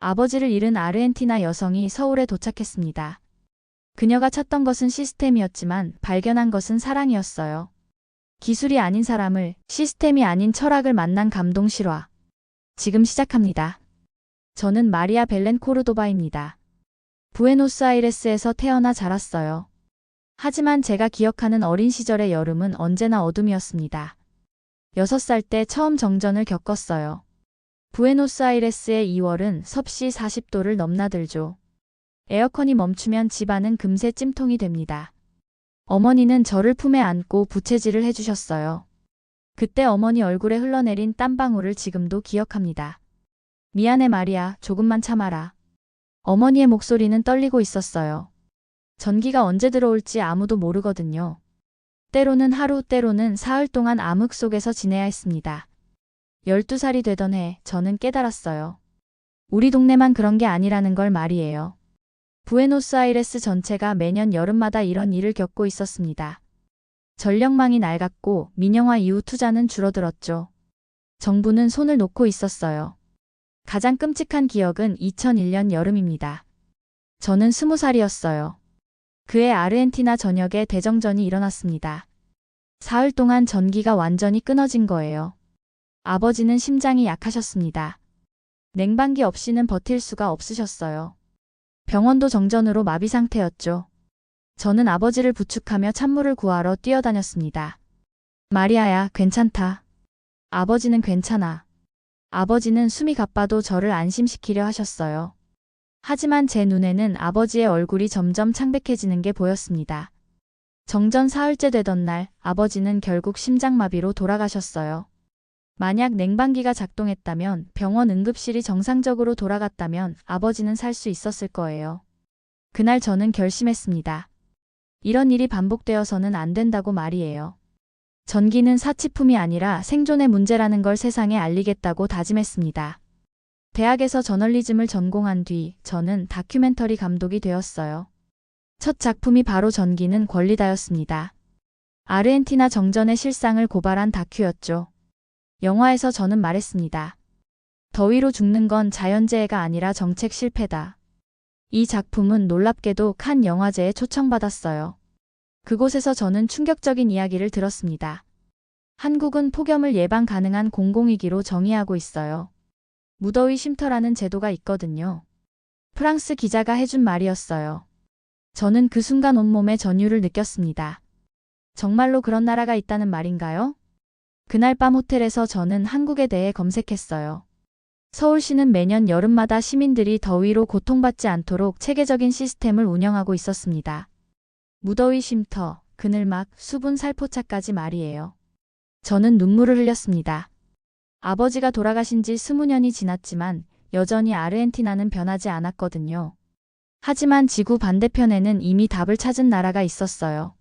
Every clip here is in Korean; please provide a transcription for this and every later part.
아버지를 잃은 아르헨티나 여성이 서울에 도착했습니다. 그녀가 찾던 것은 시스템이었지만 발견한 것은 사랑이었어요. 기술이 아닌 사람을, 시스템이 아닌 철학을 만난 감동 실화. 지금 시작합니다. 저는 마리아 벨렌 코르도바입니다. 부에노스아이레스에서 태어나 자랐어요. 하지만 제가 기억하는 어린 시절의 여름은 언제나 어둠이었습니다. 6살 때 처음 정전을 겪었어요. 부에노스아이레스의 2월은 섭씨 40도를 넘나들죠. 에어컨이 멈추면 집안은 금세 찜통이 됩니다. 어머니는 저를 품에 안고 부채질을 해주셨어요. 그때 어머니 얼굴에 흘러내린 땀방울을 지금도 기억합니다. 미안해 마리아, 조금만 참아라. 어머니의 목소리는 떨리고 있었어요. 전기가 언제 들어올지 아무도 모르거든요. 때로는 하루, 때로는 사흘 동안 암흑 속에서 지내야 했습니다. 12살이 되던 해 저는 깨달았어요. 우리 동네만 그런 게 아니라는 걸 말이에요. 부에노스아이레스 전체가 매년 여름마다 이런 일을 겪고 있었습니다. 전력망이 낡았고 민영화 이후 투자는 줄어들었죠. 정부는 손을 놓고 있었어요. 가장 끔찍한 기억은 2001년 여름입니다. 저는 20살이었어요. 그해 아르헨티나 전역에 대정전이 일어났습니다. 사흘 동안 전기가 완전히 끊어진 거예요. 아버지는 심장이 약하셨습니다. 냉방기 없이는 버틸 수가 없으셨어요. 병원도 정전으로 마비 상태였죠. 저는 아버지를 부축하며 찬물을 구하러 뛰어다녔습니다. 마리아야, 괜찮다. 아버지는 괜찮아. 아버지는 숨이 가빠도 저를 안심시키려 하셨어요. 하지만 제 눈에는 아버지의 얼굴이 점점 창백해지는 게 보였습니다. 정전 사흘째 되던 날 아버지는 결국 심장마비로 돌아가셨어요. 만약 냉방기가 작동했다면, 병원 응급실이 정상적으로 돌아갔다면 아버지는 살 수 있었을 거예요. 그날 저는 결심했습니다. 이런 일이 반복되어서는 안 된다고 말이에요. 전기는 사치품이 아니라 생존의 문제라는 걸 세상에 알리겠다고 다짐했습니다. 대학에서 저널리즘을 전공한 뒤 저는 다큐멘터리 감독이 되었어요. 첫 작품이 바로 전기는 권리다였습니다. 아르헨티나 정전의 실상을 고발한 다큐였죠. 영화에서 저는 말했습니다. 더위로 죽는 건 자연재해가 아니라 정책 실패다. 이 작품은 놀랍게도 칸 영화제에 초청받았어요. 그곳에서 저는 충격적인 이야기를 들었습니다. 한국은 폭염을 예방 가능한 공공위기로 정의하고 있어요. 무더위 쉼터라는 제도가 있거든요. 프랑스 기자가 해준 말이었어요. 저는 그 순간 온몸에 전율을 느꼈습니다. 정말로 그런 나라가 있다는 말인가요? 그날 밤 호텔에서 저는 한국에 대해 검색했어요. 서울시는 매년 여름마다 시민들이 더위로 고통받지 않도록 체계적인 시스템을 운영하고 있었습니다. 무더위 쉼터, 그늘막, 수분 살포차까지 말이에요. 저는 눈물을 흘렸습니다. 아버지가 돌아가신 지 20년이 지났지만 여전히 아르헨티나는 변하지 않았거든요. 하지만 지구 반대편에는 이미 답을 찾은 나라가 있었어요.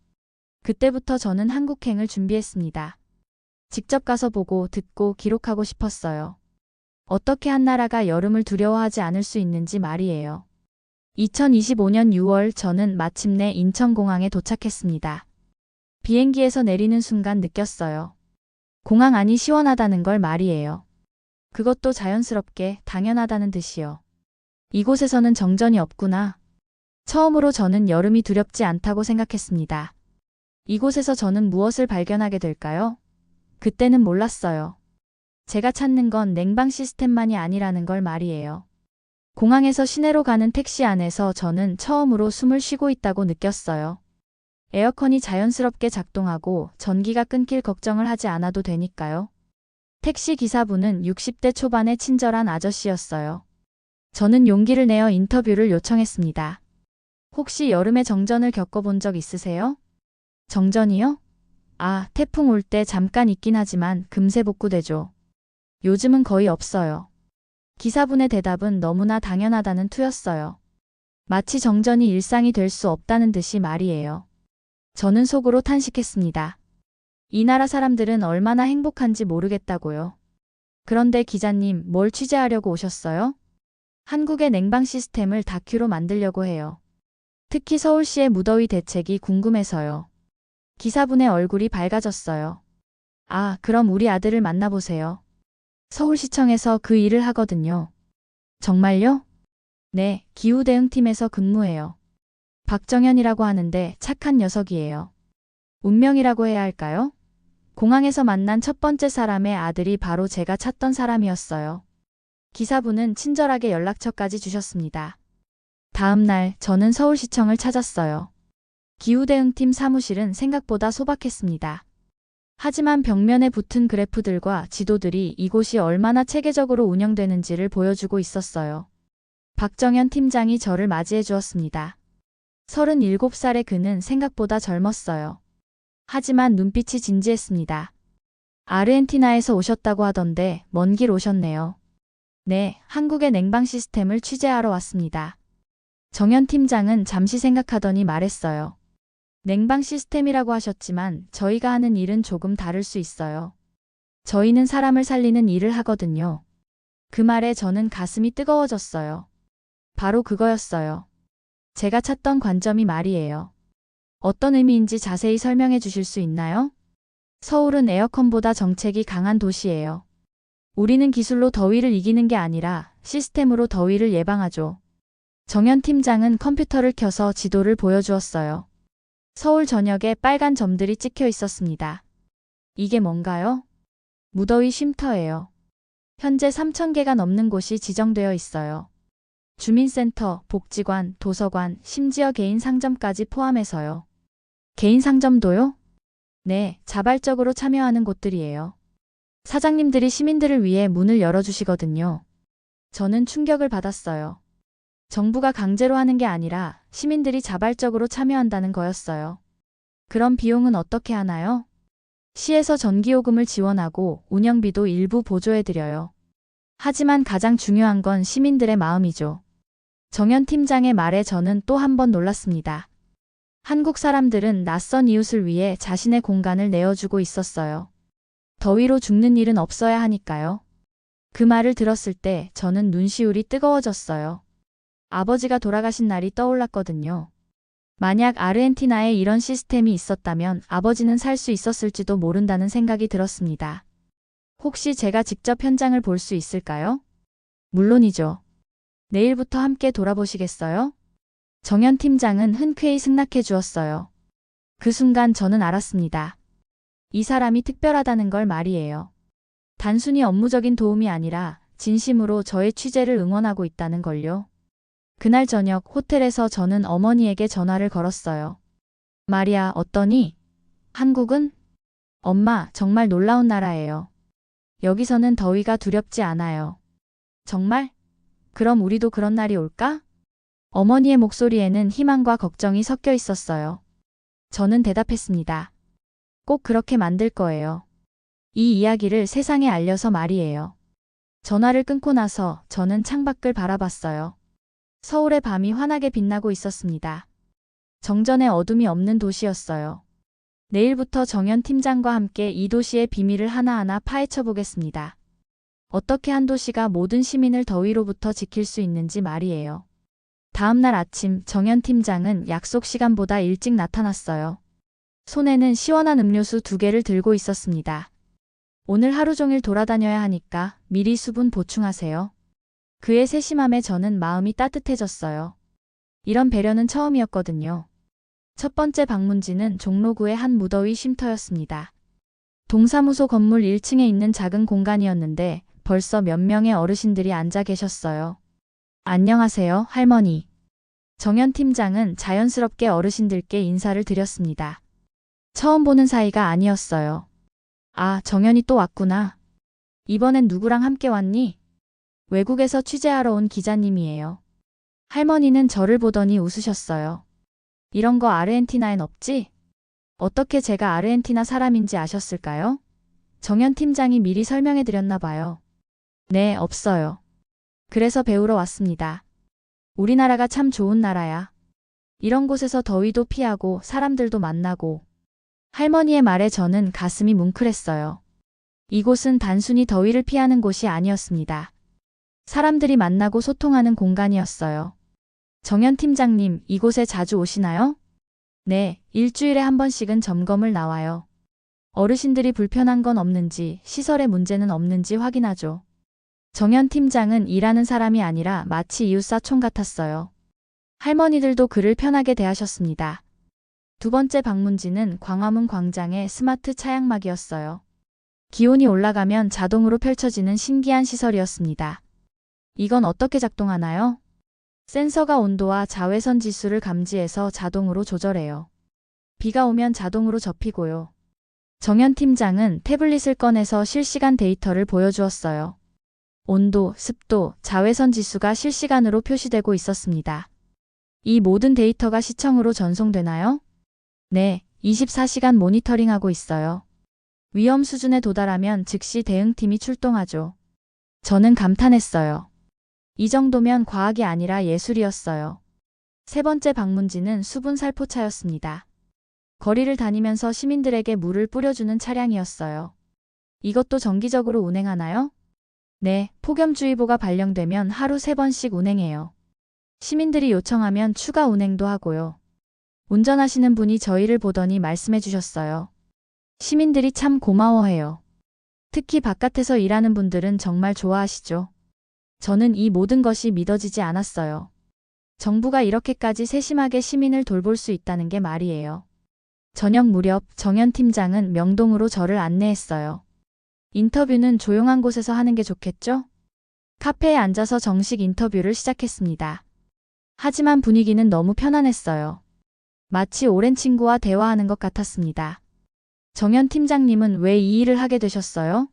그때부터 저는 한국행을 준비했습니다. 직접 가서 보고 듣고 기록하고 싶었어요. 어떻게 한 나라가 여름을 두려워하지 않을 수 있는지 말이에요. 2025년 6월 저는 마침내 인천공항에 도착했습니다. 비행기에서 내리는 순간 느꼈어요. 공항 안이 시원하다는 걸 말이에요. 그것도 자연스럽게 당연하다는 듯이요. 이곳에서는 정전이 없구나. 처음으로 저는 여름이 두렵지 않다고 생각했습니다. 이곳에서 저는 무엇을 발견하게 될까요? 그때는 몰랐어요. 제가 찾는 건 냉방 시스템만이 아니라는 걸 말이에요. 공항에서 시내로 가는 택시 안에서 저는 처음으로 숨을 쉬고 있다고 느꼈어요. 에어컨이 자연스럽게 작동하고 전기가 끊길 걱정을 하지 않아도 되니까요. 택시 기사분은 60대 초반의 친절한 아저씨였어요. 저는 용기를 내어 인터뷰를 요청했습니다. 혹시 여름에 정전을 겪어본 적 있으세요? 정전이요? 아, 태풍 올 때 잠깐 있긴 하지만 금세 복구되죠. 요즘은 거의 없어요. 기사분의 대답은 너무나 당연하다는 투였어요. 마치 정전이 일상이 될 수 없다는 듯이 말이에요. 저는 속으로 탄식했습니다. 이 나라 사람들은 얼마나 행복한지 모르겠다고요. 그런데 기자님, 뭘 취재하려고 오셨어요? 한국의 냉방 시스템을 다큐로 만들려고 해요. 특히 서울시의 무더위 대책이 궁금해서요. 기사분의 얼굴이 밝아졌어요. 아, 그럼 우리 아들을 만나보세요. 서울시청에서 그 일을 하거든요. 정말요? 네, 기후대응팀에서 근무해요. 박정현이라고 하는데 착한 녀석이에요. 운명이라고 해야 할까요? 공항에서 만난 첫 번째 사람의 아들이 바로 제가 찾던 사람이었어요. 기사분은 친절하게 연락처까지 주셨습니다. 다음 날 저는 서울시청을 찾았어요. 기후대응팀 사무실은 생각보다 소박했습니다. 하지만 벽면에 붙은 그래프들과 지도들이 이곳이 얼마나 체계적으로 운영되는지를 보여주고 있었어요. 박정현 팀장이 저를 맞이해 주었습니다. 37살의 그는 생각보다 젊었어요. 하지만 눈빛이 진지했습니다. 아르헨티나에서 오셨다고 하던데 먼 길 오셨네요. 네, 한국의 냉방 시스템을 취재하러 왔습니다. 정현 팀장은 잠시 생각하더니 말했어요. 냉방 시스템이라고 하셨지만 저희가 하는 일은 조금 다를 수 있어요. 저희는 사람을 살리는 일을 하거든요. 그 말에 저는 가슴이 뜨거워졌어요. 바로 그거였어요. 제가 찾던 관점이 말이에요. 어떤 의미인지 자세히 설명해 주실 수 있나요? 서울은 에어컨보다 정책이 강한 도시예요. 우리는 기술로 더위를 이기는 게 아니라 시스템으로 더위를 예방하죠. 정현 팀장은 컴퓨터를 켜서 지도를 보여주었어요. 서울 전역에 빨간 점들이 찍혀 있었습니다. 이게 뭔가요? 무더위 쉼터예요. 현재 3,000개가 넘는 곳이 지정되어 있어요. 주민센터, 복지관, 도서관, 심지어 개인 상점까지 포함해서요. 개인 상점도요? 네, 자발적으로 참여하는 곳들이에요. 사장님들이 시민들을 위해 문을 열어주시거든요. 저는 충격을 받았어요. 정부가 강제로 하는 게 아니라 시민들이 자발적으로 참여한다는 거였어요. 그럼 비용은 어떻게 하나요? 시에서 전기요금을 지원하고 운영비도 일부 보조해드려요. 하지만 가장 중요한 건 시민들의 마음이죠. 정현 팀장의 말에 저는 또 한 번 놀랐습니다. 한국 사람들은 낯선 이웃을 위해 자신의 공간을 내어주고 있었어요. 더위로 죽는 일은 없어야 하니까요. 그 말을 들었을 때 저는 눈시울이 뜨거워졌어요. 아버지가 돌아가신 날이 떠올랐거든요. 만약 아르헨티나에 이런 시스템이 있었다면 아버지는 살 수 있었을지도 모른다는 생각이 들었습니다. 혹시 제가 직접 현장을 볼 수 있을까요? 물론이죠. 내일부터 함께 돌아보시겠어요? 정현 팀장은 흔쾌히 승낙해 주었어요. 그 순간 저는 알았습니다. 이 사람이 특별하다는 걸 말이에요. 단순히 업무적인 도움이 아니라 진심으로 저의 취재를 응원하고 있다는 걸요. 그날 저녁 호텔에서 저는 어머니에게 전화를 걸었어요. 마리아, 어떠니? 한국은? 엄마, 정말 놀라운 나라예요. 여기서는 더위가 두렵지 않아요. 정말? 그럼 우리도 그런 날이 올까? 어머니의 목소리에는 희망과 걱정이 섞여 있었어요. 저는 대답했습니다. 꼭 그렇게 만들 거예요. 이 이야기를 세상에 알려서 말이에요. 전화를 끊고 나서 저는 창밖을 바라봤어요. 서울의 밤이 환하게 빛나고 있었습니다. 정전에 어둠이 없는 도시였어요. 내일부터 정현 팀장과 함께 이 도시의 비밀을 하나하나 파헤쳐 보겠습니다. 어떻게 한 도시가 모든 시민을 더위로부터 지킬 수 있는지 말이에요. 다음 날 아침 정현 팀장은 약속 시간보다 일찍 나타났어요. 손에는 시원한 음료수 2개를 들고 있었습니다. 오늘 하루 종일 돌아다녀야 하니까 미리 수분 보충하세요. 그의 세심함에 저는 마음이 따뜻해졌어요. 이런 배려는 처음이었거든요. 첫 번째 방문지는 종로구의 한 무더위 쉼터였습니다. 동사무소 건물 1층에 있는 작은 공간이었는데 벌써 몇 명의 어르신들이 앉아 계셨어요. 안녕하세요, 할머니. 정현 팀장은 자연스럽게 어르신들께 인사를 드렸습니다. 처음 보는 사이가 아니었어요. 아, 정현이 또 왔구나. 이번엔 누구랑 함께 왔니? 외국에서 취재하러 온 기자님이에요. 할머니는 저를 보더니 웃으셨어요. 이런 거 아르헨티나엔 없지? 어떻게 제가 아르헨티나 사람인지 아셨을까요? 정현 팀장이 미리 설명해 드렸나 봐요. 네, 없어요. 그래서 배우러 왔습니다. 우리나라가 참 좋은 나라야. 이런 곳에서 더위도 피하고 사람들도 만나고. 할머니의 말에 저는 가슴이 뭉클했어요. 이곳은 단순히 더위를 피하는 곳이 아니었습니다. 사람들이 만나고 소통하는 공간이었어요. 정현 팀장님, 이곳에 자주 오시나요? 네, 일주일에 한 번씩은 점검을 나와요. 어르신들이 불편한 건 없는지, 시설에 문제는 없는지 확인하죠. 정현 팀장은 일하는 사람이 아니라 마치 이웃사촌 같았어요. 할머니들도 그를 편하게 대하셨습니다. 두 번째 방문지는 광화문 광장의 스마트 차양막이었어요. 기온이 올라가면 자동으로 펼쳐지는 신기한 시설이었습니다. 이건 어떻게 작동하나요? 센서가 온도와 자외선 지수를 감지해서 자동으로 조절해요. 비가 오면 자동으로 접히고요. 정현 팀장은 태블릿을 꺼내서 실시간 데이터를 보여주었어요. 온도, 습도, 자외선 지수가 실시간으로 표시되고 있었습니다. 이 모든 데이터가 시청으로 전송되나요? 네, 24시간 모니터링하고 있어요. 위험 수준에 도달하면 즉시 대응팀이 출동하죠. 저는 감탄했어요. 이 정도면 과학이 아니라 예술이었어요. 세 번째 방문지는 수분 살포차였습니다. 거리를 다니면서 시민들에게 물을 뿌려주는 차량이었어요. 이것도 정기적으로 운행하나요? 네, 폭염주의보가 발령되면 하루 3번씩 운행해요. 시민들이 요청하면 추가 운행도 하고요. 운전하시는 분이 저희를 보더니 말씀해 주셨어요. 시민들이 참 고마워해요. 특히 바깥에서 일하는 분들은 정말 좋아하시죠. 저는 이 모든 것이 믿어지지 않았어요. 정부가 이렇게까지 세심하게 시민을 돌볼 수 있다는 게 말이에요. 저녁 무렵 정현 팀장은 명동으로 저를 안내했어요. 인터뷰는 조용한 곳에서 하는 게 좋겠죠? 카페에 앉아서 정식 인터뷰를 시작했습니다. 하지만 분위기는 너무 편안했어요. 마치 오랜 친구와 대화하는 것 같았습니다. 정현 팀장님은 왜 이 일을 하게 되셨어요?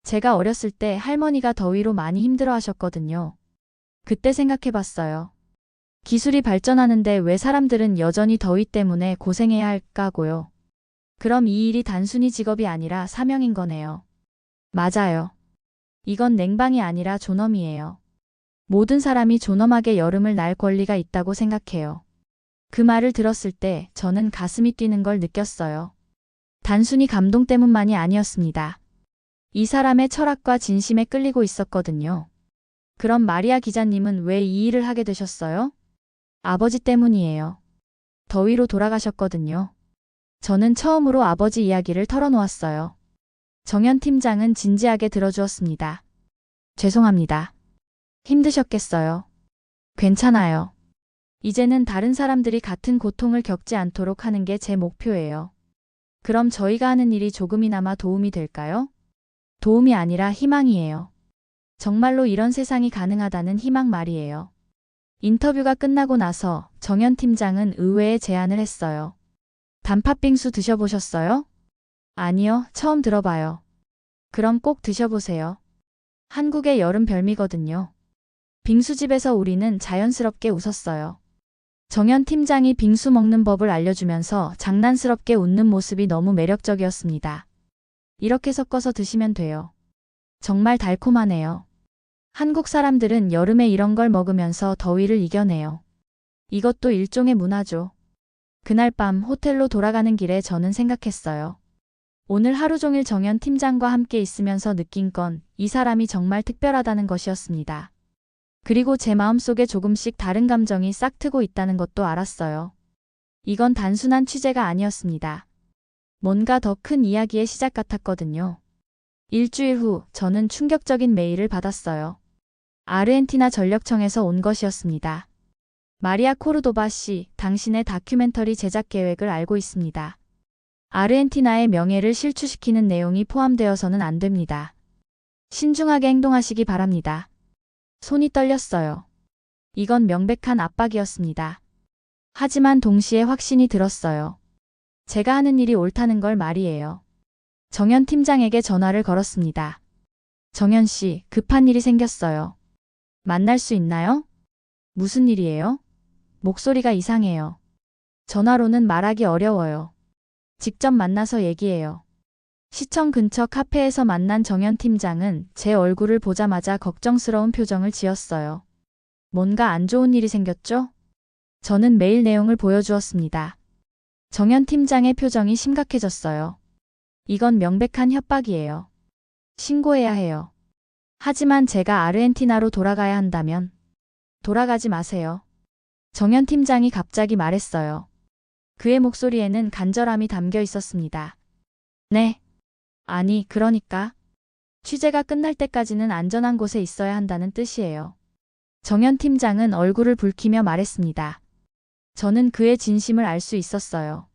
제가 어렸을 때 할머니가 더위로 많이 힘들어 하셨거든요. 그때 생각해 봤어요. 기술이 발전하는데 왜 사람들은 여전히 더위 때문에 고생해야 할까고요. 그럼 이 일이 단순히 직업이 아니라 사명인 거네요. 맞아요. 이건 냉방이 아니라 존엄이에요. 모든 사람이 존엄하게 여름을 날 권리가 있다고 생각해요. 그 말을 들었을 때 저는 가슴이 뛰는 걸 느꼈어요. 단순히 감동 때문만이 아니었습니다. 이 사람의 철학과 진심에 끌리고 있었거든요. 그럼 마리아 기자님은 왜 이 일을 하게 되셨어요? 아버지 때문이에요. 더위로 돌아가셨거든요. 저는 처음으로 아버지 이야기를 털어놓았어요. 정현 팀장은 진지하게 들어주었습니다. 죄송합니다. 힘드셨겠어요. 괜찮아요. 이제는 다른 사람들이 같은 고통을 겪지 않도록 하는 게 제 목표예요. 그럼 저희가 하는 일이 조금이나마 도움이 될까요? 도움이 아니라 희망이에요. 정말로 이런 세상이 가능하다는 희망 말이에요. 인터뷰가 끝나고 나서 정현 팀장은 의외의 제안을 했어요. 단팥빙수 드셔보셨어요? 아니요, 처음 들어봐요. 그럼 꼭 드셔보세요. 한국의 여름 별미거든요. 빙수집에서 우리는 자연스럽게 웃었어요. 정현 팀장이 빙수 먹는 법을 알려주면서 장난스럽게 웃는 모습이 너무 매력적이었습니다. 이렇게 섞어서 드시면 돼요. 정말 달콤하네요. 한국 사람들은 여름에 이런 걸 먹으면서 더위를 이겨내요. 이것도 일종의 문화죠. 그날 밤 호텔로 돌아가는 길에 저는 생각했어요. 오늘 하루 종일 정현 팀장과 함께 있으면서 느낀 건 이 사람이 정말 특별하다는 것이었습니다. 그리고 제 마음속에 조금씩 다른 감정이 싹트고 있다는 것도 알았어요. 이건 단순한 취재가 아니었습니다. 뭔가 더 큰 이야기의 시작 같았거든요. 일주일 후 저는 충격적인 메일을 받았어요. 아르헨티나 전력청에서 온 것이었습니다. 마리아 코르도바 씨, 당신의 다큐멘터리 제작 계획을 알고 있습니다. 아르헨티나의 명예를 실추시키는 내용이 포함되어서는 안 됩니다. 신중하게 행동하시기 바랍니다. 손이 떨렸어요. 이건 명백한 압박이었습니다. 하지만 동시에 확신이 들었어요. 제가 하는 일이 옳다는 걸 말이에요. 정현 팀장에게 전화를 걸었습니다. 정현 씨, 급한 일이 생겼어요. 만날 수 있나요? 무슨 일이에요? 목소리가 이상해요. 전화로는 말하기 어려워요. 직접 만나서 얘기해요. 시청 근처 카페에서 만난 정현 팀장은 제 얼굴을 보자마자 걱정스러운 표정을 지었어요. 뭔가 안 좋은 일이 생겼죠? 저는 메일 내용을 보여주었습니다. 정현 팀장의 표정이 심각해졌어요. 이건 명백한 협박이에요. 신고해야 해요. 하지만 제가 아르헨티나로 돌아가야 한다면 돌아가지 마세요. 정현 팀장이 갑자기 말했어요. 그의 목소리에는 간절함이 담겨 있었습니다. 네. 아니, 그러니까. 취재가 끝날 때까지는 안전한 곳에 있어야 한다는 뜻이에요. 정현 팀장은 얼굴을 붉히며 말했습니다. 저는 그의 진심을 알 수 있었어요.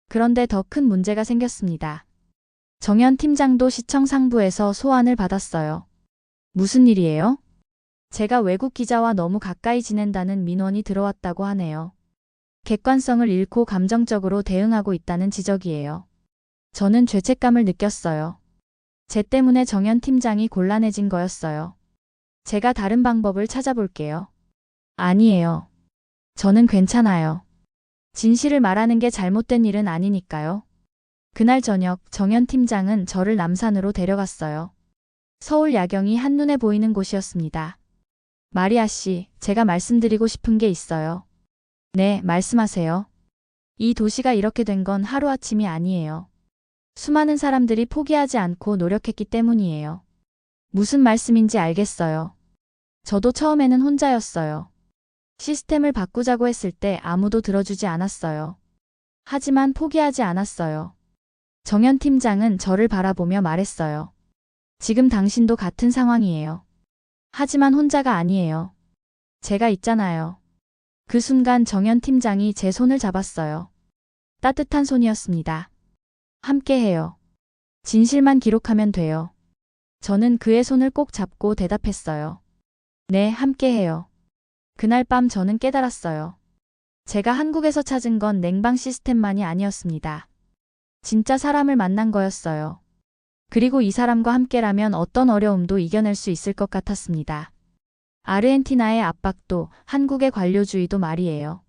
그런데 더 큰 문제가 생겼습니다. 정현 팀장도 시청 상부에서 소환을 받았어요. 무슨 일이에요? 제가 외국 기자와 너무 가까이 지낸다는 민원이 들어왔다고 하네요. 객관성을 잃고 감정적으로 대응하고 있다는 지적이에요. 저는 죄책감을 느꼈어요. 제 때문에 정현 팀장이 곤란해진 거였어요. 제가 다른 방법을 찾아볼게요. 아니에요. 저는 괜찮아요. 진실을 말하는 게 잘못된 일은 아니니까요. 그날 저녁 정현 팀장은 저를 남산으로 데려갔어요. 서울 야경이 한눈에 보이는 곳이었습니다. 마리아 씨, 제가 말씀드리고 싶은 게 있어요. 네, 말씀하세요. 이 도시가 이렇게 된 건 하루아침이 아니에요. 수많은 사람들이 포기하지 않고 노력했기 때문이에요. 무슨 말씀인지 알겠어요. 저도 처음에는 혼자였어요. 시스템을 바꾸자고 했을 때 아무도 들어주지 않았어요. 하지만 포기하지 않았어요. 정현 팀장은 저를 바라보며 말했어요. 지금 당신도 같은 상황이에요. 하지만 혼자가 아니에요. 제가 있잖아요. 그 순간 정현 팀장이 제 손을 잡았어요. 따뜻한 손이었습니다. 함께해요. 진실만 기록하면 돼요. 저는 그의 손을 꼭 잡고 대답했어요. 네, 함께해요. 그날 밤 저는 깨달았어요. 제가 한국에서 찾은 건 냉방 시스템만이 아니었습니다. 진짜 사람을 만난 거였어요. 그리고 이 사람과 함께라면 어떤 어려움도 이겨낼 수 있을 것 같았습니다. 아르헨티나의 압박도 한국의 관료주의도 말이에요.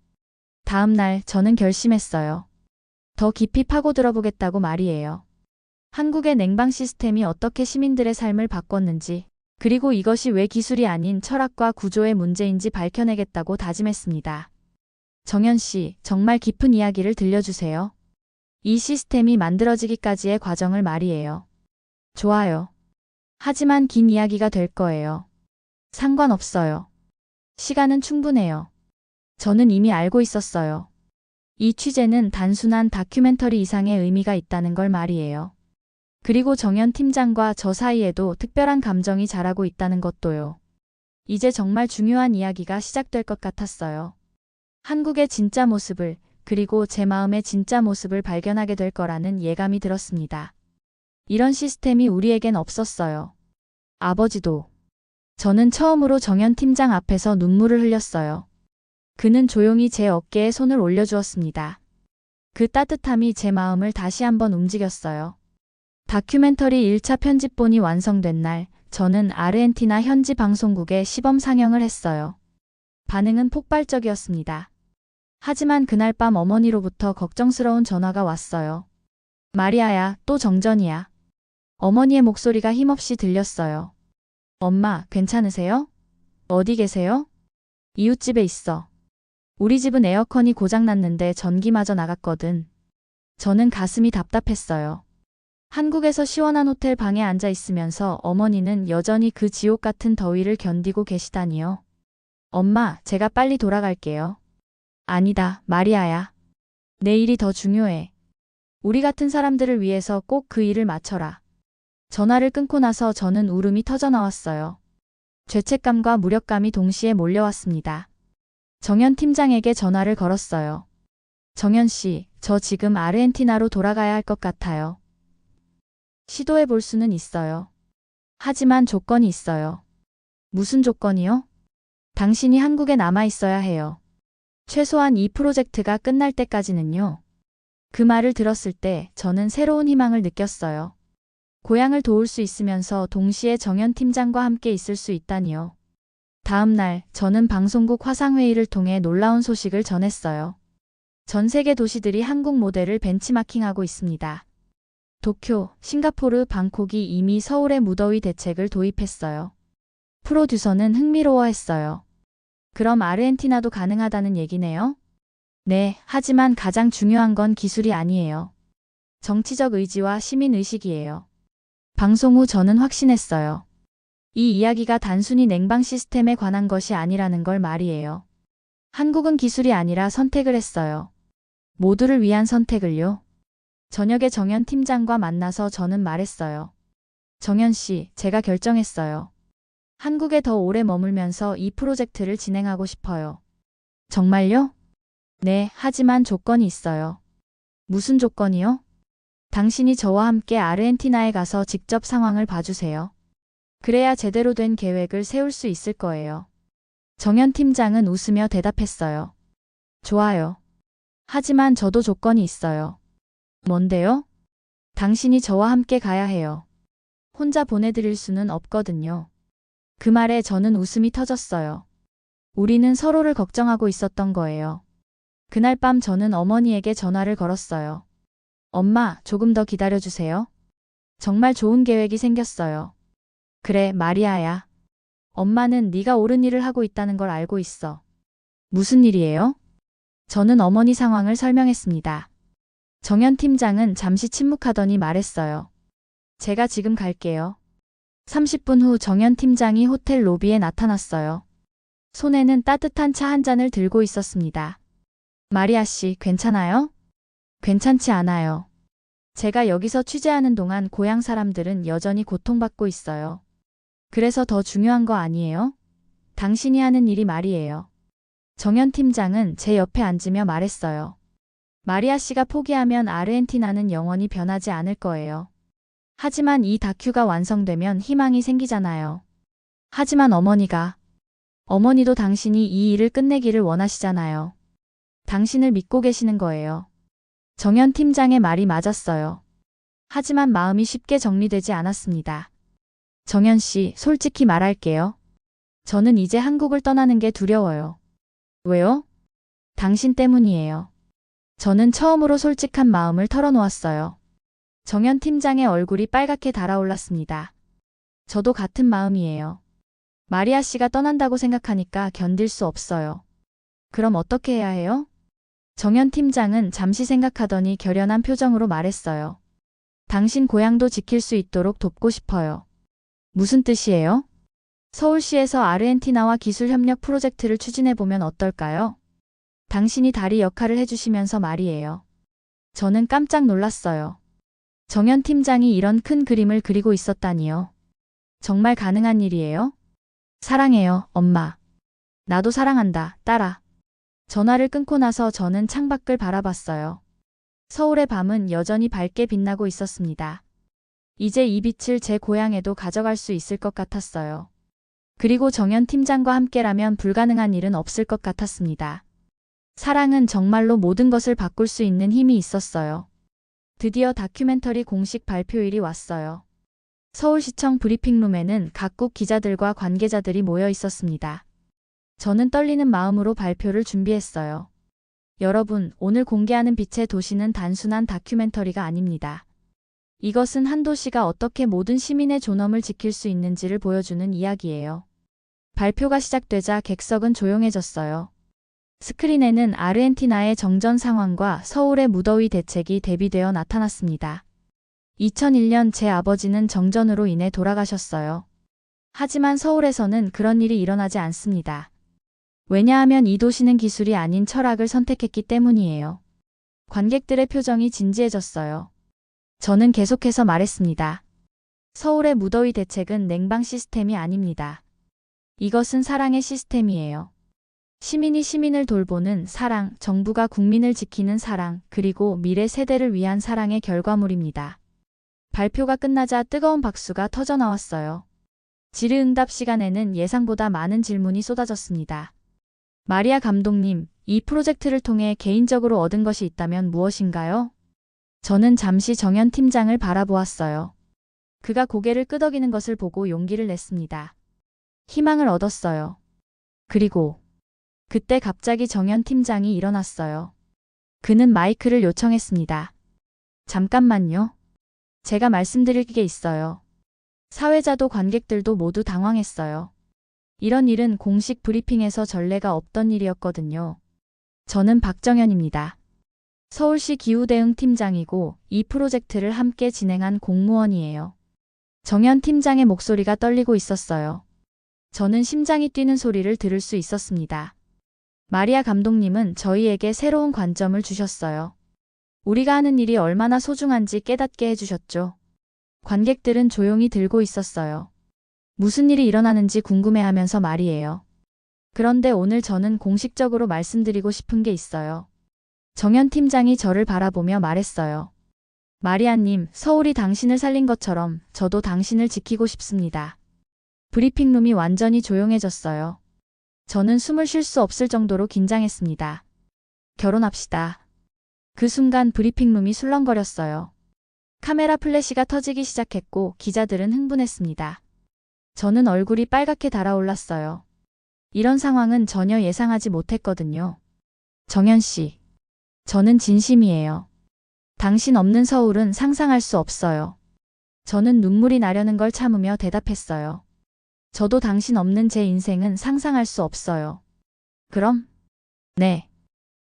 다음 날 저는 결심했어요. 더 깊이 파고들어 보겠다고 말이에요. 한국의 냉방 시스템이 어떻게 시민들의 삶을 바꿨는지, 그리고 이것이 왜 기술이 아닌 철학과 구조의 문제인지 밝혀내겠다고 다짐했습니다. 정현 씨, 정말 깊은 이야기를 들려주세요. 이 시스템이 만들어지기까지의 과정을 말이에요. 좋아요. 하지만 긴 이야기가 될 거예요. 상관없어요. 시간은 충분해요. 저는 이미 알고 있었어요. 이 취재는 단순한 다큐멘터리 이상의 의미가 있다는 걸 말이에요. 그리고 정현 팀장과 저 사이에도 특별한 감정이 자라고 있다는 것도요. 이제 정말 중요한 이야기가 시작될 것 같았어요. 한국의 진짜 모습을, 그리고 제 마음의 진짜 모습을 발견하게 될 거라는 예감이 들었습니다. 이런 시스템이 우리에겐 없었어요. 아버지도. 저는 처음으로 정현 팀장 앞에서 눈물을 흘렸어요. 그는 조용히 제 어깨에 손을 올려주었습니다. 그 따뜻함이 제 마음을 다시 한번 움직였어요. 다큐멘터리 1차 편집본이 완성된 날, 저는 아르헨티나 현지 방송국에 시범 상영을 했어요. 반응은 폭발적이었습니다. 하지만 그날 밤 어머니로부터 걱정스러운 전화가 왔어요. 마리아야, 또 정전이야. 어머니의 목소리가 힘없이 들렸어요. 엄마, 괜찮으세요? 어디 계세요? 이웃집에 있어. 우리 집은 에어컨이 고장났는데 전기마저 나갔거든. 저는 가슴이 답답했어요. 한국에서 시원한 호텔 방에 앉아 있으면서 어머니는 여전히 그 지옥 같은 더위를 견디고 계시다니요. 엄마, 제가 빨리 돌아갈게요. 아니다, 마리아야. 내 일이 더 중요해. 우리 같은 사람들을 위해서 꼭 그 일을 마쳐라. 전화를 끊고 나서 저는 울음이 터져나왔어요. 죄책감과 무력감이 동시에 몰려왔습니다. 정현 팀장에게 전화를 걸었어요. 정현 씨, 저 지금 아르헨티나로 돌아가야 할 것 같아요. 시도해 볼 수는 있어요. 하지만 조건이 있어요. 무슨 조건이요? 당신이 한국에 남아 있어야 해요. 최소한 이 프로젝트가 끝날 때까지는요. 그 말을 들었을 때 저는 새로운 희망을 느꼈어요. 고향을 도울 수 있으면서 동시에 정현 팀장과 함께 있을 수 있다니요. 다음 날 저는 방송국 화상회의를 통해 놀라운 소식을 전했어요. 전 세계 도시들이 한국 모델을 벤치마킹하고 있습니다. 도쿄, 싱가포르, 방콕이 이미 서울의 무더위 대책을 도입했어요. 프로듀서는 흥미로워했어요. 그럼 아르헨티나도 가능하다는 얘기네요? 네, 하지만 가장 중요한 건 기술이 아니에요. 정치적 의지와 시민의식이에요. 방송 후 저는 확신했어요. 이 이야기가 단순히 냉방 시스템에 관한 것이 아니라는 걸 말이에요. 한국은 기술이 아니라 선택을 했어요. 모두를 위한 선택을요. 저녁에 정현 팀장과 만나서 저는 말했어요. 정연 씨, 제가 결정했어요. 한국에 더 오래 머물면서 이 프로젝트를 진행하고 싶어요. 정말요? 네, 하지만 조건이 있어요. 무슨 조건이요? 당신이 저와 함께 아르헨티나에 가서 직접 상황을 봐주세요. 그래야 제대로 된 계획을 세울 수 있을 거예요. 정연 팀장은 웃으며 대답했어요. 좋아요. 하지만 저도 조건이 있어요. 뭔데요? 당신이 저와 함께 가야 해요. 혼자 보내드릴 수는 없거든요. 그 말에 저는 웃음이 터졌어요. 우리는 서로를 걱정하고 있었던 거예요. 그날 밤 저는 어머니에게 전화를 걸었어요. 엄마, 조금 더 기다려주세요. 정말 좋은 계획이 생겼어요. 그래, 마리아야. 엄마는 네가 옳은 일을 하고 있다는 걸 알고 있어. 무슨 일이에요? 저는 어머니 상황을 설명했습니다. 정연 팀장은 잠시 침묵하더니 말했어요. 제가 지금 갈게요. 30분 후 정연 팀장이 호텔 로비에 나타났어요. 손에는 따뜻한 차 한 잔을 들고 있었습니다. 마리아 씨, 괜찮아요? 괜찮지 않아요. 제가 여기서 취재하는 동안 고향 사람들은 여전히 고통받고 있어요. 그래서 더 중요한 거 아니에요? 당신이 하는 일이 말이에요. 정연 팀장은 제 옆에 앉으며 말했어요. 마리아 씨가 포기하면 아르헨티나는 영원히 변하지 않을 거예요. 하지만 이 다큐가 완성되면 희망이 생기잖아요. 하지만 어머니도 당신이 이 일을 끝내기를 원하시잖아요. 당신을 믿고 계시는 거예요. 정연 팀장의 말이 맞았어요. 하지만 마음이 쉽게 정리되지 않았습니다. 정연 씨, 솔직히 말할게요. 저는 이제 한국을 떠나는 게 두려워요. 왜요? 당신 때문이에요. 저는 처음으로 솔직한 마음을 털어놓았어요. 정연 팀장의 얼굴이 빨갛게 달아올랐습니다. 저도 같은 마음이에요. 마리아 씨가 떠난다고 생각하니까 견딜 수 없어요. 그럼 어떻게 해야 해요? 정연 팀장은 잠시 생각하더니 결연한 표정으로 말했어요. 당신 고향도 지킬 수 있도록 돕고 싶어요. 무슨 뜻이에요? 서울시에서 아르헨티나와 기술협력 프로젝트를 추진해보면 어떨까요? 당신이 다리 역할을 해주시면서 말이에요. 저는 깜짝 놀랐어요. 정연 팀장이 이런 큰 그림을 그리고 있었다니요. 정말 가능한 일이에요? 사랑해요, 엄마. 나도 사랑한다, 딸아. 전화를 끊고 나서 저는 창밖을 바라봤어요. 서울의 밤은 여전히 밝게 빛나고 있었습니다. 이제 이 빛을 제 고향에도 가져갈 수 있을 것 같았어요. 그리고 정연 팀장과 함께라면 불가능한 일은 없을 것 같았습니다. 사랑은 정말로 모든 것을 바꿀 수 있는 힘이 있었어요. 드디어 다큐멘터리 공식 발표일이 왔어요. 서울시청 브리핑룸에는 각국 기자들과 관계자들이 모여 있었습니다. 저는 떨리는 마음으로 발표를 준비했어요. 여러분, 오늘 공개하는 빛의 도시는 단순한 다큐멘터리가 아닙니다. 이것은 한 도시가 어떻게 모든 시민의 존엄을 지킬 수 있는지를 보여주는 이야기예요. 발표가 시작되자 객석은 조용해졌어요. 스크린에는 아르헨티나의 정전 상황과 서울의 무더위 대책이 대비되어 나타났습니다. 2001년 제 아버지는 정전으로 인해 돌아가셨어요. 하지만 서울에서는 그런 일이 일어나지 않습니다. 왜냐하면 이 도시는 기술이 아닌 철학을 선택했기 때문이에요. 관객들의 표정이 진지해졌어요. 저는 계속해서 말했습니다. 서울의 무더위 대책은 냉방 시스템이 아닙니다. 이것은 사랑의 시스템이에요. 시민이 시민을 돌보는 사랑, 정부가 국민을 지키는 사랑, 그리고 미래 세대를 위한 사랑의 결과물입니다. 발표가 끝나자 뜨거운 박수가 터져나왔어요. 질의응답 시간에는 예상보다 많은 질문이 쏟아졌습니다. 마리아 감독님, 이 프로젝트를 통해 개인적으로 얻은 것이 있다면 무엇인가요? 저는 잠시 정연 팀장을 바라보았어요. 그가 고개를 끄덕이는 것을 보고 용기를 냈습니다. 희망을 얻었어요. 그리고 그때 갑자기 정연 팀장이 일어났어요. 그는 마이크를 요청했습니다. 잠깐만요. 제가 말씀드릴 게 있어요. 사회자도 관객들도 모두 당황했어요. 이런 일은 공식 브리핑에서 전례가 없던 일이었거든요. 저는 박정현입니다. 서울시 기후대응 팀장이고 이 프로젝트를 함께 진행한 공무원이에요. 정연 팀장의 목소리가 떨리고 있었어요. 저는 심장이 뛰는 소리를 들을 수 있었습니다. 마리아 감독님은 저희에게 새로운 관점을 주셨어요. 우리가 하는 일이 얼마나 소중한지 깨닫게 해주셨죠. 관객들은 조용히 들고 있었어요. 무슨 일이 일어나는지 궁금해하면서 말이에요. 그런데 오늘 저는 공식적으로 말씀드리고 싶은 게 있어요. 정현 팀장이 저를 바라보며 말했어요. 마리아님, 서울이 당신을 살린 것처럼 저도 당신을 지키고 싶습니다. 브리핑룸이 완전히 조용해졌어요. 저는 숨을 쉴 수 없을 정도로 긴장했습니다. 결혼합시다. 그 순간 브리핑룸이 술렁거렸어요. 카메라 플래시가 터지기 시작했고 기자들은 흥분했습니다. 저는 얼굴이 빨갛게 달아올랐어요. 이런 상황은 전혀 예상하지 못했거든요. 정현 씨, 저는 진심이에요. 당신 없는 서울은 상상할 수 없어요. 저는 눈물이 나려는 걸 참으며 대답했어요. 저도 당신 없는 제 인생은 상상할 수 없어요. 그럼? 네.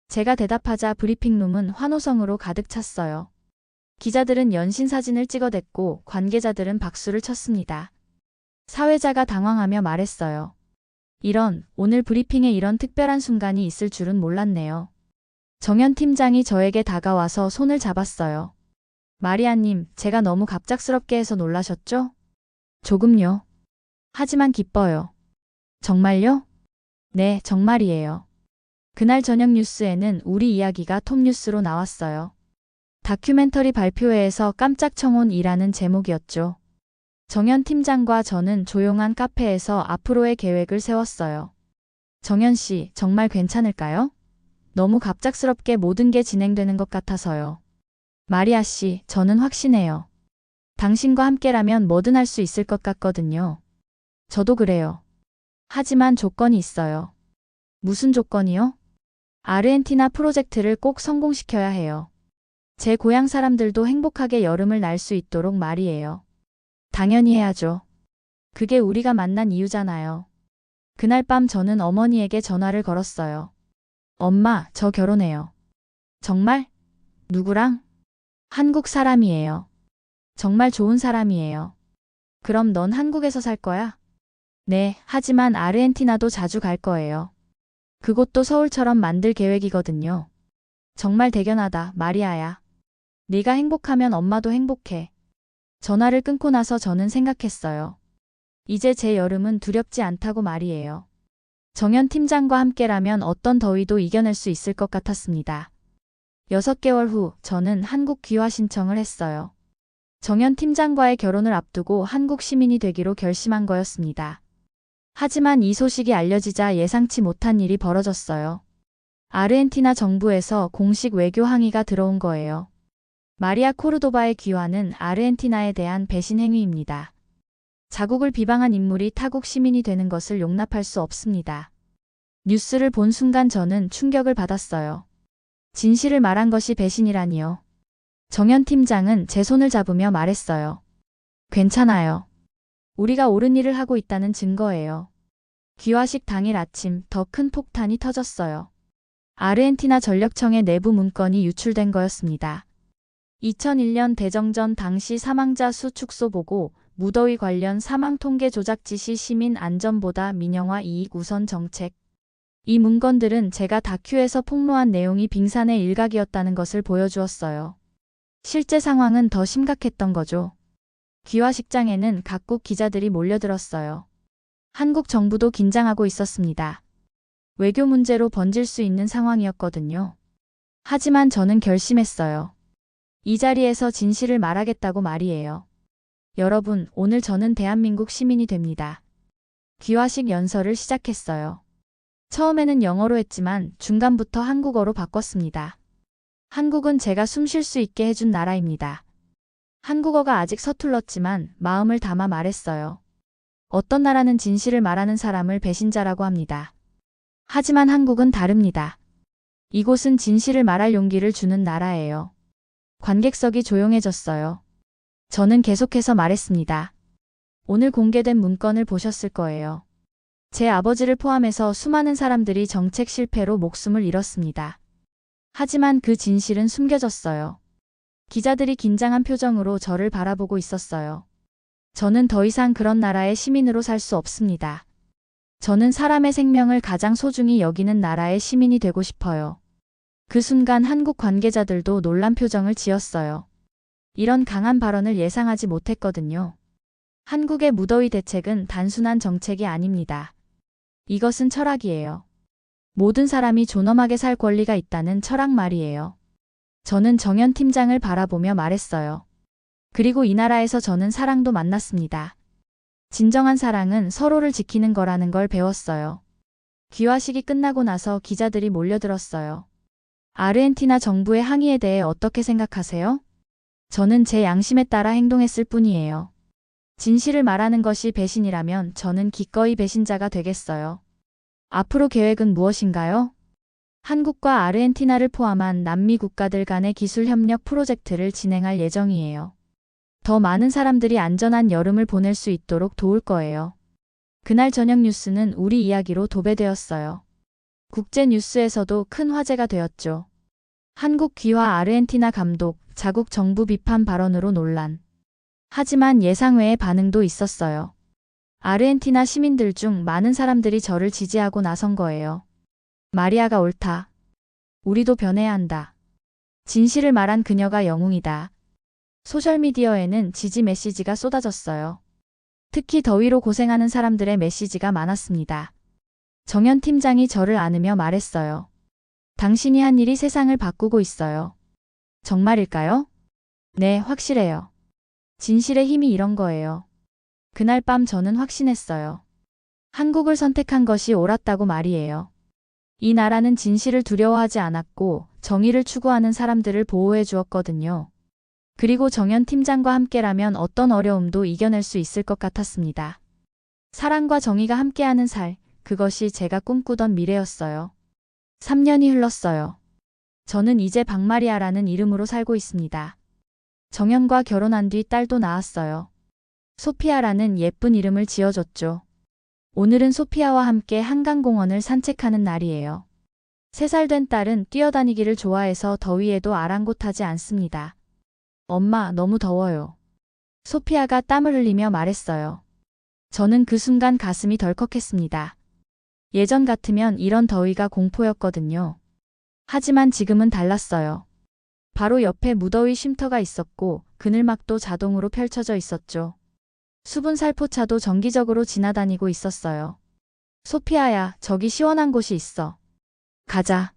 제가 대답하자 브리핑룸은 환호성으로 가득 찼어요. 기자들은 연신 사진을 찍어댔고 관계자들은 박수를 쳤습니다. 사회자가 당황하며 말했어요. 오늘 브리핑에 이런 특별한 순간이 있을 줄은 몰랐네요. 정현 팀장이 저에게 다가와서 손을 잡았어요. 마리아님, 제가 너무 갑작스럽게 해서 놀라셨죠? 조금요. 하지만 기뻐요. 정말요? 네, 정말이에요. 그날 저녁 뉴스에는 우리 이야기가 톱뉴스로 나왔어요. 다큐멘터리 발표회에서 깜짝 청혼이라는 제목이었죠. 정현 팀장과 저는 조용한 카페에서 앞으로의 계획을 세웠어요. 정현 씨, 정말 괜찮을까요? 너무 갑작스럽게 모든 게 진행되는 것 같아서요. 마리아 씨, 저는 확신해요. 당신과 함께라면 뭐든 할 수 있을 것 같거든요. 저도 그래요. 하지만 조건이 있어요. 무슨 조건이요? 아르헨티나 프로젝트를 꼭 성공시켜야 해요. 제 고향 사람들도 행복하게 여름을 날 수 있도록 말이에요. 당연히 해야죠. 그게 우리가 만난 이유잖아요. 그날 밤 저는 어머니에게 전화를 걸었어요. 엄마, 저 결혼해요. 정말? 누구랑? 한국 사람이에요. 정말 좋은 사람이에요. 그럼 넌 한국에서 살 거야? 네, 하지만 아르헨티나도 자주 갈 거예요. 그곳도 서울처럼 만들 계획이거든요. 정말 대견하다, 마리아야. 네가 행복하면 엄마도 행복해. 전화를 끊고 나서 저는 생각했어요. 이제 제 여름은 두렵지 않다고 말이에요. 정현 팀장과 함께라면 어떤 더위도 이겨낼 수 있을 것 같았습니다. 6개월 후 저는 한국 귀화 신청을 했어요. 정현 팀장과의 결혼을 앞두고 한국 시민이 되기로 결심한 거였습니다. 하지만 이 소식이 알려지자 예상치 못한 일이 벌어졌어요. 아르헨티나 정부에서 공식 외교 항의가 들어온 거예요. 마리아 코르도바의 귀화는 아르헨티나에 대한 배신 행위입니다. 자국을 비방한 인물이 타국 시민이 되는 것을 용납할 수 없습니다. 뉴스를 본 순간 저는 충격을 받았어요. 진실을 말한 것이 배신이라니요. 정현 팀장은 제 손을 잡으며 말했어요. 괜찮아요. 우리가 옳은 일을 하고 있다는 증거예요. 귀화식 당일 아침 더 큰 폭탄이 터졌어요. 아르헨티나 전력청의 내부 문건이 유출된 거였습니다. 2001년 대정전 당시 사망자 수 축소 보고, 무더위 관련 사망 통계 조작 지시 시민 안전보다 민영화 이익 우선 정책. 이 문건들은 제가 다큐에서 폭로한 내용이 빙산의 일각이었다는 것을 보여주었어요. 실제 상황은 더 심각했던 거죠. 귀화식장에는 각국 기자들이 몰려들었어요. 한국 정부도 긴장하고 있었습니다. 외교 문제로 번질 수 있는 상황이었거든요. 하지만 저는 결심했어요. 이 자리에서 진실을 말하겠다고 말이에요. 여러분, 오늘 저는 대한민국 시민이 됩니다. 귀화식 연설을 시작했어요. 처음에는 영어로 했지만 중간부터 한국어로 바꿨습니다. 한국은 제가 숨 쉴 수 있게 해준 나라입니다. 한국어가 아직 서툴렀지만 마음을 담아 말했어요. 어떤 나라는 진실을 말하는 사람을 배신자라고 합니다. 하지만 한국은 다릅니다. 이곳은 진실을 말할 용기를 주는 나라예요. 관객석이 조용해졌어요. 저는 계속해서 말했습니다. 오늘 공개된 문건을 보셨을 거예요. 제 아버지를 포함해서 수많은 사람들이 정책 실패로 목숨을 잃었습니다. 하지만 그 진실은 숨겨졌어요. 기자들이 긴장한 표정으로 저를 바라보고 있었어요. 저는 더 이상 그런 나라의 시민으로 살 수 없습니다. 저는 사람의 생명을 가장 소중히 여기는 나라의 시민이 되고 싶어요. 그 순간 한국 관계자들도 놀란 표정을 지었어요. 이런 강한 발언을 예상하지 못했거든요. 한국의 무더위 대책은 단순한 정책이 아닙니다. 이것은 철학이에요. 모든 사람이 존엄하게 살 권리가 있다는 철학 말이에요. 저는 정연 팀장을 바라보며 말했어요. 그리고 이 나라에서 저는 사랑도 만났습니다. 진정한 사랑은 서로를 지키는 거라는 걸 배웠어요. 귀화식이 끝나고 나서 기자들이 몰려들었어요. 아르헨티나 정부의 항의에 대해 어떻게 생각하세요? 저는 제 양심에 따라 행동했을 뿐이에요. 진실을 말하는 것이 배신이라면 저는 기꺼이 배신자가 되겠어요. 앞으로 계획은 무엇인가요? 한국과 아르헨티나를 포함한 남미 국가들 간의 기술 협력 프로젝트를 진행할 예정이에요. 더 많은 사람들이 안전한 여름을 보낼 수 있도록 도울 거예요. 그날 저녁 뉴스는 우리 이야기로 도배되었어요. 국제 뉴스에서도 큰 화제가 되었죠. 한국 귀화 아르헨티나 감독, 자국 정부 비판 발언으로 논란. 하지만 예상외의 반응도 있었어요. 아르헨티나 시민들 중 많은 사람들이 저를 지지하고 나선 거예요. 마리아가 옳다. 우리도 변해야 한다. 진실을 말한 그녀가 영웅이다. 소셜미디어에는 지지 메시지가 쏟아졌어요. 특히 더위로 고생하는 사람들의 메시지가 많았습니다. 정연 팀장이 저를 안으며 말했어요. 당신이 한 일이 세상을 바꾸고 있어요. 정말일까요? 네, 확실해요. 진실의 힘이 이런 거예요. 그날 밤 저는 확신했어요. 한국을 선택한 것이 옳았다고 말이에요. 이 나라는 진실을 두려워하지 않았고 정의를 추구하는 사람들을 보호해 주었거든요. 그리고 정연 팀장과 함께라면 어떤 어려움도 이겨낼 수 있을 것 같았습니다. 사랑과 정의가 함께하는 살, 그것이 제가 꿈꾸던 미래였어요. 3년이 흘렀어요. 저는 이제 박마리아라는 이름으로 살고 있습니다. 정연과 결혼한 뒤 딸도 낳았어요. 소피아라는 예쁜 이름을 지어줬죠. 오늘은 소피아와 함께 한강공원을 산책하는 날이에요. 3살 된 딸은 뛰어다니기를 좋아해서 더위에도 아랑곳하지 않습니다. 엄마, 너무 더워요. 소피아가 땀을 흘리며 말했어요. 저는 그 순간 가슴이 덜컥했습니다. 예전 같으면 이런 더위가 공포였거든요. 하지만 지금은 달랐어요. 바로 옆에 무더위 쉼터가 있었고 그늘막도 자동으로 펼쳐져 있었죠. 수분 살포차도 정기적으로 지나다니고 있었어요. 소피아야, 저기 시원한 곳이 있어. 가자.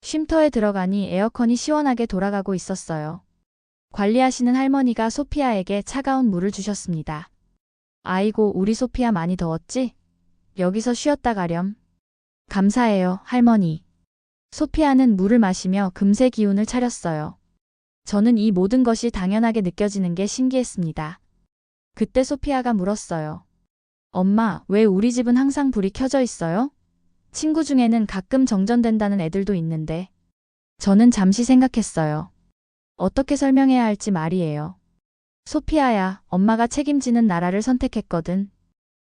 쉼터에 들어가니 에어컨이 시원하게 돌아가고 있었어요. 관리하시는 할머니가 소피아에게 차가운 물을 주셨습니다. 아이고, 우리 소피아 많이 더웠지? 여기서 쉬었다 가렴. 감사해요, 할머니. 소피아는 물을 마시며 금세 기운을 차렸어요. 저는 이 모든 것이 당연하게 느껴지는 게 신기했습니다. 그때 소피아가 물었어요. 엄마, 왜 우리 집은 항상 불이 켜져 있어요? 친구 중에는 가끔 정전된다는 애들도 있는데. 저는 잠시 생각했어요. 어떻게 설명해야 할지 말이에요. 소피아야, 엄마가 책임지는 나라를 선택했거든.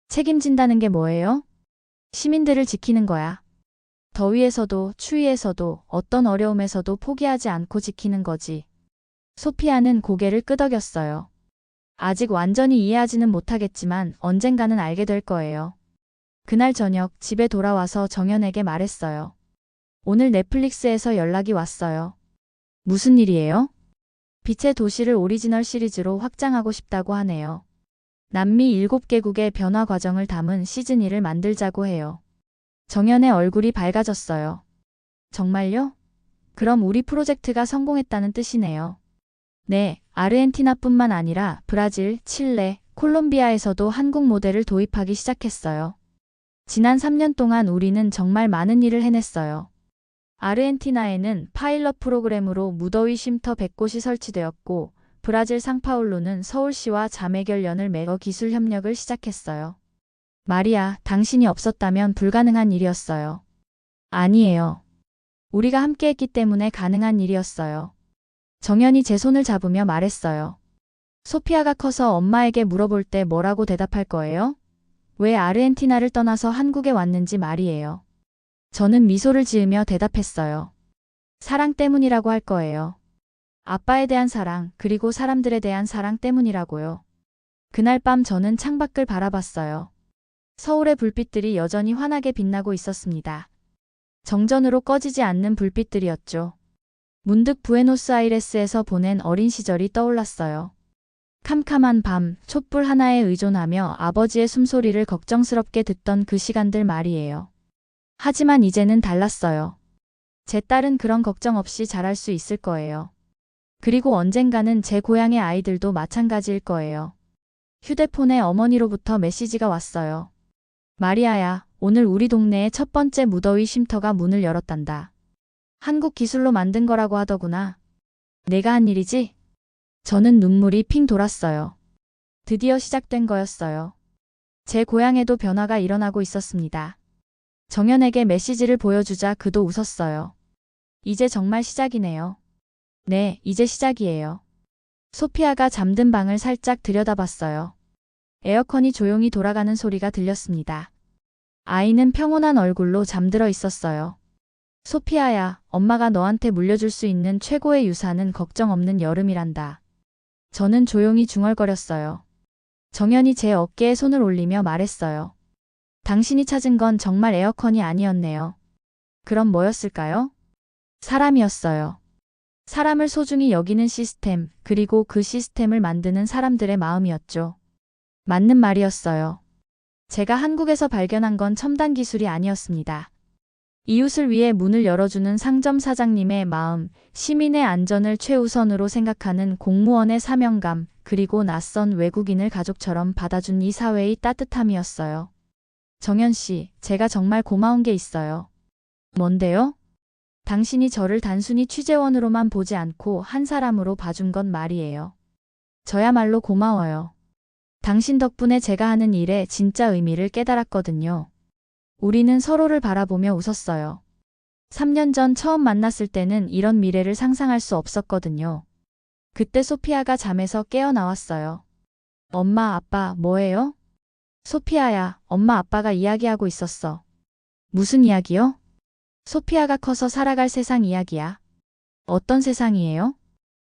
책임진다는 게 뭐예요? 시민들을 지키는 거야. 더위에서도 추위에서도 어떤 어려움에서도 포기하지 않고 지키는 거지. 소피아는 고개를 끄덕였어요. 아직 완전히 이해하지는 못하겠지만 언젠가는 알게 될 거예요. 그날 저녁 집에 돌아와서 정연에게 말했어요. 오늘 넷플릭스에서 연락이 왔어요. 무슨 일이에요? 빛의 도시를 오리지널 시리즈로 확장하고 싶다고 하네요. 남미 7개국의 변화 과정을 담은 시즌 1을 만들자고 해요. 정연의 얼굴이 밝아졌어요. 정말요? 그럼 우리 프로젝트가 성공했다는 뜻이네요. 네, 아르헨티나뿐만 아니라 브라질, 칠레, 콜롬비아에서도 한국 모델을 도입하기 시작했어요. 지난 3년 동안 우리는 정말 많은 일을 해냈어요. 아르헨티나에는 파일럿 프로그램으로 무더위 쉼터 100곳이 설치되었고, 브라질 상파울루는 서울시와 자매결연을 맺어 기술 협력을 시작했어요. 마리아, 당신이 없었다면 불가능한 일이었어요. 아니에요. 우리가 함께했기 때문에 가능한 일이었어요. 정연이 제 손을 잡으며 말했어요. 소피아가 커서 엄마에게 물어볼 때 뭐라고 대답할 거예요? 왜 아르헨티나를 떠나서 한국에 왔는지 말이에요. 저는 미소를 지으며 대답했어요. 사랑 때문이라고 할 거예요. 아빠에 대한 사랑, 그리고 사람들에 대한 사랑 때문이라고요. 그날 밤 저는 창밖을 바라봤어요. 서울의 불빛들이 여전히 환하게 빛나고 있었습니다. 정전으로 꺼지지 않는 불빛들이었죠. 문득 부에노스아이레스에서 보낸 어린 시절이 떠올랐어요. 캄캄한 밤, 촛불 하나에 의존하며 아버지의 숨소리를 걱정스럽게 듣던 그 시간들 말이에요. 하지만 이제는 달랐어요. 제 딸은 그런 걱정 없이 자랄 수 있을 거예요. 그리고 언젠가는 제 고향의 아이들도 마찬가지일 거예요. 휴대폰에 어머니로부터 메시지가 왔어요. 마리아야, 오늘 우리 동네의 첫 번째 무더위 쉼터가 문을 열었단다. 한국 기술로 만든 거라고 하더구나. 내가 한 일이지? 저는 눈물이 핑 돌았어요. 드디어 시작된 거였어요. 제 고향에도 변화가 일어나고 있었습니다. 정연에게 메시지를 보여주자 그도 웃었어요. 이제 정말 시작이네요. 네, 이제 시작이에요. 소피아가 잠든 방을 살짝 들여다봤어요. 에어컨이 조용히 돌아가는 소리가 들렸습니다. 아이는 평온한 얼굴로 잠들어 있었어요. 소피아야, 엄마가 너한테 물려줄 수 있는 최고의 유산은 걱정 없는 여름이란다. 저는 조용히 중얼거렸어요. 정연이 제 어깨에 손을 올리며 말했어요. 당신이 찾은 건 정말 에어컨이 아니었네요. 그럼 뭐였을까요? 사람이었어요. 사람을 소중히 여기는 시스템, 그리고 그 시스템을 만드는 사람들의 마음이었죠. 맞는 말이었어요. 제가 한국에서 발견한 건 첨단 기술이 아니었습니다. 이웃을 위해 문을 열어주는 상점 사장님의 마음, 시민의 안전을 최우선으로 생각하는 공무원의 사명감, 그리고 낯선 외국인을 가족처럼 받아준 이 사회의 따뜻함이었어요. 정연 씨, 제가 정말 고마운 게 있어요. 뭔데요? 당신이 저를 단순히 취재원으로만 보지 않고 한 사람으로 봐준 건 말이에요. 저야말로 고마워요. 당신 덕분에 제가 하는 일의 진짜 의미를 깨달았거든요. 우리는 서로를 바라보며 웃었어요. 3년 전 처음 만났을 때는 이런 미래를 상상할 수 없었거든요. 그때 소피아가 잠에서 깨어나왔어요. 엄마, 아빠, 뭐해요? 소피아야, 엄마 아빠가 이야기하고 있었어. 무슨 이야기요? 소피아가 커서 살아갈 세상 이야기야. 어떤 세상이에요?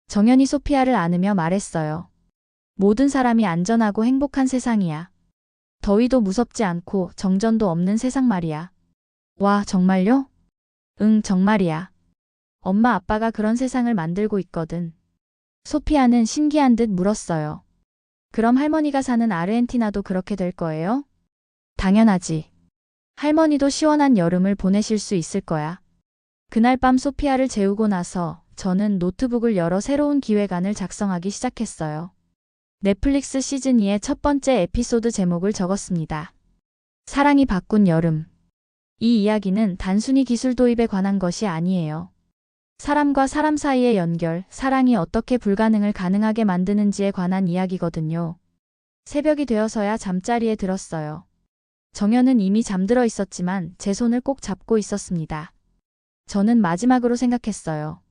정연이 소피아를 안으며 말했어요. 모든 사람이 안전하고 행복한 세상이야. 더위도 무섭지 않고 정전도 없는 세상 말이야. 와, 정말요? 응, 정말이야. 엄마 아빠가 그런 세상을 만들고 있거든. 소피아는 신기한 듯 물었어요. 그럼 할머니가 사는 아르헨티나도 그렇게 될 거예요? 당연하지. 할머니도 시원한 여름을 보내실 수 있을 거야. 그날 밤 소피아를 재우고 나서 저는 노트북을 열어 새로운 기획안을 작성하기 시작했어요. 넷플릭스 시즌2의 첫 번째 에피소드 제목을 적었습니다. 사랑이 바꾼 여름. 이 이야기는 단순히 기술 도입에 관한 것이 아니에요. 사람과 사람 사이의 연결, 사랑이 어떻게 불가능을 가능하게 만드는지에 관한 이야기거든요. 새벽이 되어서야 잠자리에 들었어요. 정연은 이미 잠들어 있었지만 제 손을 꼭 잡고 있었습니다. 저는 마지막으로 생각했어요.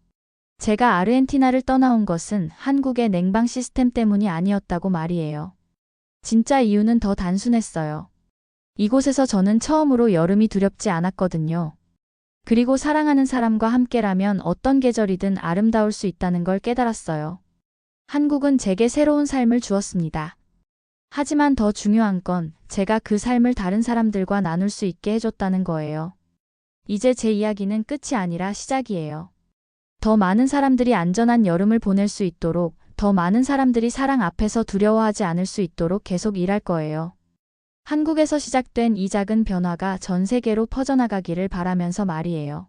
제가 아르헨티나를 떠나온 것은 한국의 냉방 시스템 때문이 아니었다고 말이에요. 진짜 이유는 더 단순했어요. 이곳에서 저는 처음으로 여름이 두렵지 않았거든요. 그리고 사랑하는 사람과 함께라면 어떤 계절이든 아름다울 수 있다는 걸 깨달았어요. 한국은 제게 새로운 삶을 주었습니다. 하지만 더 중요한 건 제가 그 삶을 다른 사람들과 나눌 수 있게 해줬다는 거예요. 이제 제 이야기는 끝이 아니라 시작이에요. 더 많은 사람들이 안전한 여름을 보낼 수 있도록, 더 많은 사람들이 사랑 앞에서 두려워하지 않을 수 있도록 계속 일할 거예요. 한국에서 시작된 이 작은 변화가 전 세계로 퍼져나가기를 바라면서 말이에요.